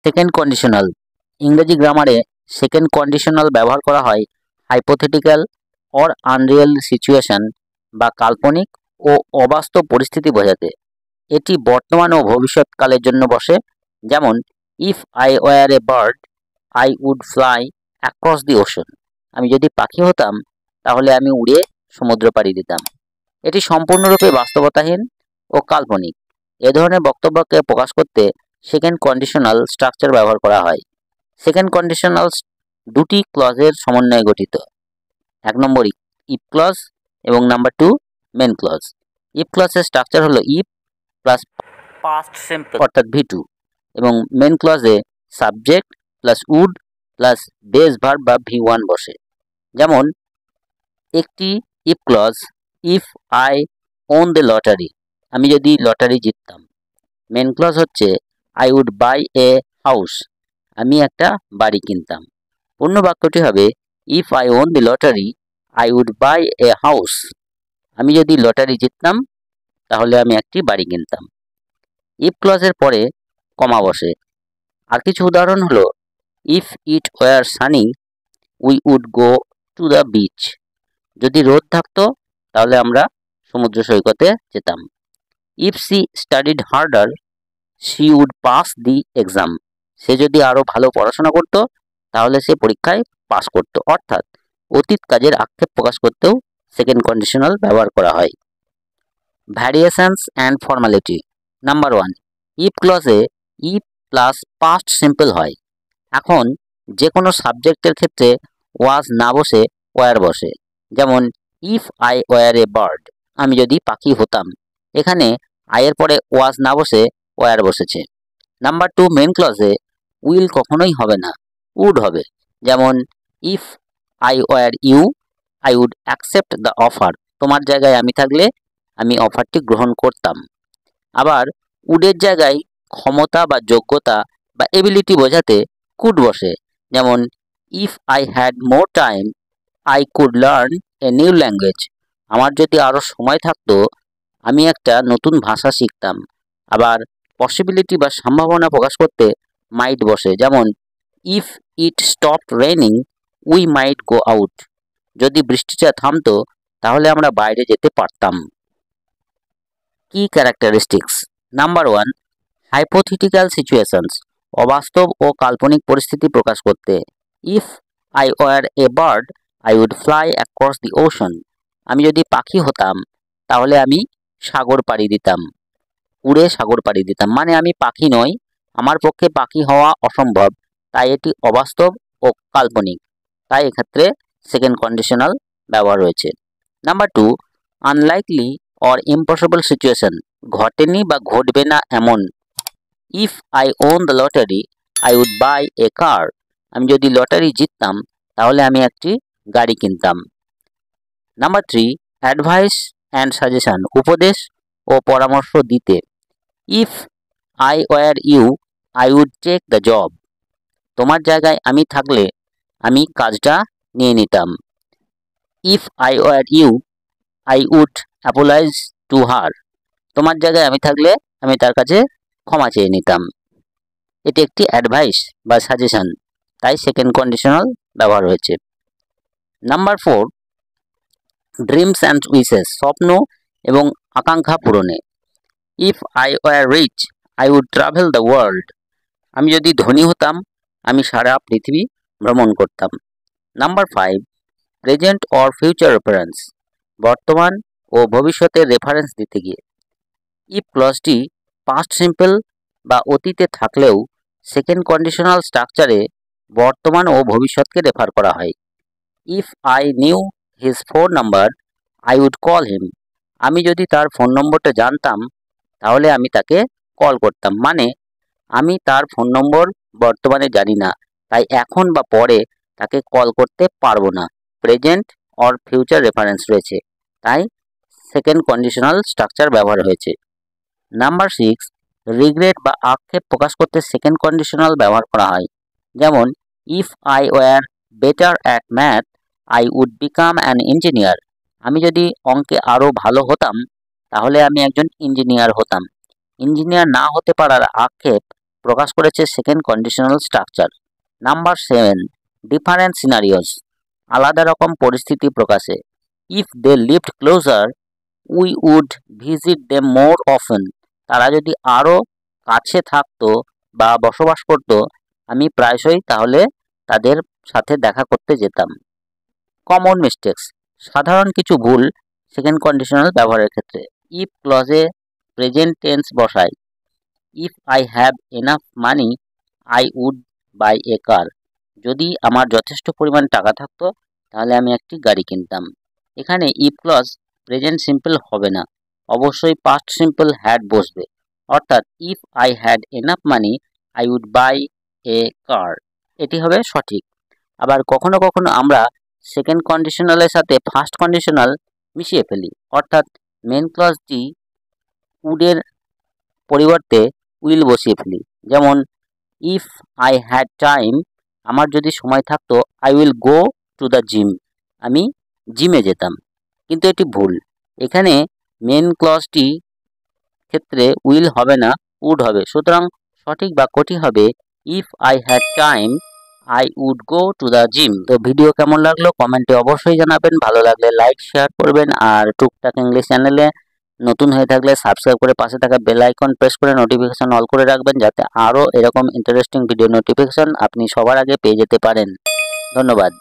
Second conditional. ইংরেজি গ্রামারে second conditional ব্যবহার করা হয় হাইপোথেটিক্যাল অর আনরিয়েল সিচুয়েশন বা কাল্পনিক ও অবাস্তব পরিস্থিতি বোঝাতে। এটি বর্তমান ও ভবিষ্যৎকালের জন্য বসে। যেমন, if I were a bird I would fly across the ocean. আমি যদি পাখি হতাম তাহলে আমি উড়ে সমুদ্র পাড়ি দিতাম। এটি সম্পূর্ণরূপে বাস্তবতাহীন ও কাল্পনিক। এ ধরনের বক্তব্যকে প্রকাশ করতে সেকেন্ড কন্ডিশনাল স্ট্রাকচার ব্যবহার করা হয়। সেকেন্ড কন্ডিশনাল দুটি ক্লজের সমন্বয়ে গঠিত। 1 নম্বর ইফ ক্লজ এবং নাম্বার 2 মেন ক্লজ। ইফ ক্লজের স্ট্রাকচার হলো ইফ প্লাস পাস্ট সিম্পল অর্থাৎ V2 এবং মেন ক্লজে subject plus would plus base verb বা V1 বসে। যেমন, একটি if clause, if I won the lottery, আমি যদি লটারি জিততাম। মেন ক্লজ হচ্ছে I would buy a house, আমি একটা বাড়ি কিনতাম। পূর্ণ বাক্যটি হবে if I won the lottery I would buy a house, আমি যদি লটারি জিততাম তাহলে আমি একটি বাড়ি কিনতাম। ইফ ক্লজের পরে কমা বসে। আর কিছু উদাহরণ হলো, if it were sunny we would go to the beach, যদি রোদ থাকতো তাহলে আমরা সমুদ্র সৈকতে যেতাম। If she studied harder she would pass the exam, সে যদি আরও ভালো পড়াশোনা করত তাহলে সে পরীক্ষায় পাস করত। অর্থাৎ অতীত কাজের আক্ষেপ প্রকাশ করতেও সেকেন্ড কন্ডিশনাল ব্যবহার করা হয়। Variations and formality. Number 1, if ক্লজে ইফ প্লাস পাস্ট সিম্পল হয়। এখন যে কোনো সাবজেক্টের ক্ষেত্রে ওয়াজ না বসে ওয়ার বসে। যেমন, if I were a bird, আমি যদি পাখি হতাম। এখানে আয়ের পরে ওয়াজ না বসে ওয়ার বসেছে। নাম্বার 2, মেন ক্লজে উইল কখনোই হবে না, উড হবে। যেমন, if I were you I would accept the offer, তোমার জায়গায় আমি থাকলে আমি অফারটি গ্রহণ করতাম। আবার উডের জায়গায় ক্ষমতা বা যোগ্যতা বা এবিলিটি বোঝাতে কুড বসে। যেমন, if I had more time I could learn a new language, আমার যদি আরও সময় থাকতো আমি একটা নতুন ভাষা শিখতাম। আবার পসিবিলিটি বা সম্ভাবনা প্রকাশ করতে মাইট বসে। যেমন, if it stopped raining we might go out, যদি বৃষ্টিটা থামতো তাহলে আমরা বাইরে যেতে পারতাম। কি ক্যারেক্টারিস্টিক্স। নাম্বার 1, হাইপোথেটিক্যাল সিচুয়েশনস, অবাস্তব ও কাল্পনিক পরিস্থিতি প্রকাশ করতে। If I were a bird I would fly across the ocean, আমি যদি পাখি হতাম তাহলে আমি সাগর পাড়ি দিতাম, উড়ে সাগর পাড়ি দিতাম। মানে আমি পাখি নই, আমার পক্ষে পাখি হওয়া অসম্ভব, তাই এটি অবাস্তব ও কাল্পনিক, তাই এক্ষেত্রে সেকেন্ড কন্ডিশনাল ব্যবহার হয়েছে। Number 2, unlikely or impossible situation, ঘটেনি বা ঘটবে না এমন। If I won the lottery I would buy a car, আমি যদি লটারি জিততাম তাহলে আমি একটি গাড়ি কিনতাম। নাম্বার 3, অ্যাডভাইস অ্যান্ড সাজেশন, উপদেশ ও পরামর্শ দিতে। If I were you I would take the job, তোমার জায়গায় আমি থাকলে আমি কাজটা নিয়ে নিতাম। If I were you I would apologise to her, তোমার জায়গায় আমি থাকলে আমি তার কাছে ক্ষমা চেয়ে নিতাম। এটি একটি অ্যাডভাইস বা সাজেশন, তাই সেকেন্ড কন্ডিশনাল ব্যবহার হয়েছে। নাম্বার 4, ড্রিমস অ্যান্ড উইশেস, স্বপ্ন এবং আকাঙ্ক্ষা পূরণে। If I were rich I would travel the world, আমি যদি ধনী হতাম আমি সারা পৃথিবী ভ্রমণ করতাম। Number 5, present or future reference, বর্তমান ও ভবিষ্যতের রেফারেন্স দিতে গিয়ে। ইফ ক্লজটি পাস্ট সিম্পল বা অতীতে থাকলেও সেকেন্ড কন্ডিশনাল স্ট্রাকচারে বর্তমান ও ভবিষ্যৎকে রেফার করা হয়। If I knew his phone number I would call him, আমি যদি তার ফোন নম্বরটা জানতাম তাহলে আমি তাকে কল করতাম। মানে আমি তার ফোন নম্বর বর্তমানে জানি না, তাই এখন বা পরে তাকে কল করতে পারবো না। প্রেজেন্ট অর ফিউচার রেফারেন্স রয়েছে, তাই সেকেন্ড কন্ডিশনাল স্ট্রাকচার ব্যবহার হয়েছে। নাম্বার 6, রিগ্রেট বা আক্ষেপ প্রকাশ করতে সেকেন্ড কন্ডিশনাল ব্যবহার করা হয়। যেমন, if I were better at math I would become an engineer, আমি যদি অঙ্কে আরও ভালো হতাম তাহলে আমি একজন ইঞ্জিনিয়ার হতাম। ইঞ্জিনিয়ার না হতে পারার আক্ষেপ প্রকাশ করেছে second conditional structure. Number 7, different scenarios, আলাদা রকম পরিস্থিতি প্রকাশে। If they lived closer we would visit them more often, তারা যদি আরও কাছে থাকতো বা বসবাস করত, আমি প্রায়শই তাহলে তাদের সাথে দেখা করতে যেতাম। কমন মিস্টেক্স, সাধারণ কিছু ভুল সেকেন্ড কন্ডিশনাল ব্যবহারের ক্ষেত্রে। ইফ ক্লজে প্রেজেন্ট টেন্স বসাই। If I have enough money I would buy a car, যদি আমার যথেষ্ট পরিমাণ টাকা থাকতো তাহলে আমি একটি গাড়ি কিনতাম। এখানে ইফ ক্লজ প্রেজেন্ট সিম্পল হবে না, অবশ্যই পাস্ট সিম্পল হ্যাড বসবে, অর্থাৎ if I had enough money I would buy a car, এটি হবে সঠিক। আবার কখনো কখনো আমরা সেকেন্ড কন্ডিশনালের সাথে ফার্স্ট কন্ডিশনাল মিশিয়ে ফেলি, অর্থাৎ মেন ক্লজটি উডের পরিবর্তে উইল বসিয়ে ফেলি। যেমন ইফ আই হ্যাড টাইম, আমার যদি সময় থাকতো, I will go to the gym, আমি জিমে যেতাম। কিন্তু এটি ভুল, এখানে মেন ক্লজটি ক্ষেত্রে উইল হবে না, উড হবে। সুতরাং সঠিক বাক্যটি হবে if I had time I would go to the gym. তো ভিডিও কেমন লাগলো কমেন্টে অবশ্যই জানাবেন, ভালো লাগলে লাইক শেয়ার করবেন, আর টুকটাক ইংলিশ চ্যানেলে নতুন হয়ে থাকলে সাবস্ক্রাইব করে পাশে থাকা বেল আইকন প্রেস করে নোটিফিকেশন অল করে রাখবেন, যাতে আরও এরকম ইন্টারেস্টিং ভিডিও নোটিফিকেশন আপনি সবার আগে পেয়ে যেতে পারেন। ধন্যবাদ।